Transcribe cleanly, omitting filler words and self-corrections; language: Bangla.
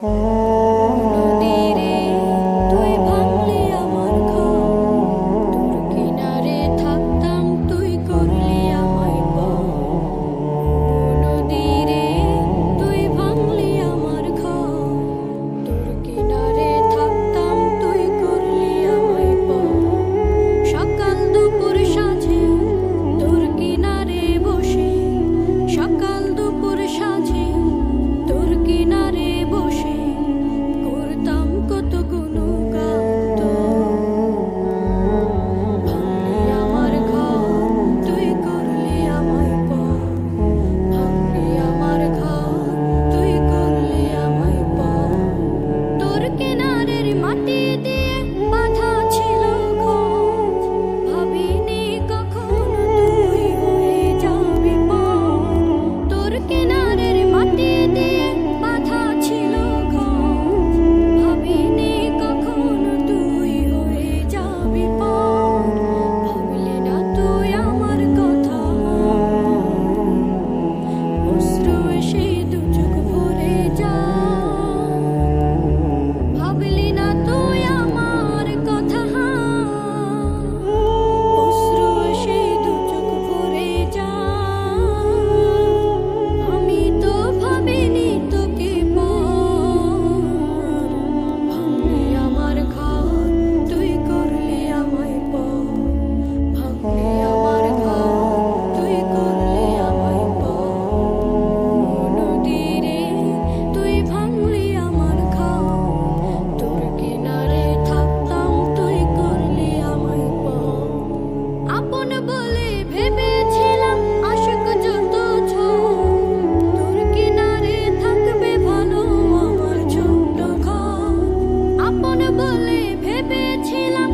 নদীরে তুই ভাঙলি আমার ঘর, তোর কিনারে থাকতাম তুই করলি আমায় পর। নদীরে তুই ভাঙলি আমার ঘর, তোর কিনারে থাকতাম তুই করলি আমায় পর। সকাল দুপুর সাঁঝে তোর কিনারে বসে, সকাল দুপুর সাঁঝে তোর কিনারে বসে করতাম কত গুণগান তোর। ভাঙলি আমার ঘর, তুই করলি আমায় পর। ভাঙলি আমার ঘর, তুই করলি আমায় পর। তোর কিনারের মাটি দিয়ে বাঁধা ছিল ঘর, ভাবিনি কখনো তুই হয়ে যাবি পর। তোর কিনারের মাটি দিয়ে বাঁধা ছিল ঘর, ভাবিনি কখনো তুই হয়ে যাবি পর। ভাবলি না তুই আমার কথা, অশ্রু এসে দু চোখ ভরে যায়। ভাবলি না তুই আমার কথা, অশ্রু এসে দু চোখ ভরে যায়। আমি তো ভাবিনি তোকে পর। ভাঙলি আমার ঘর, তুই করলি আমায় পর। ভাঙলি আমার ঘর, তুই করলি আমায় পর। নদীরে তুই ভাঙলি আমার ঘর, তোর কিনারে থাকতাম তুই করলি আমায় পর। আপন বলে ভেবেছিলাম আশিক যত ঝড়, তোর কিনারে থাকবে ভালো আমার ছোট্ট ঘর। আপন বলে ভেবেছিলাম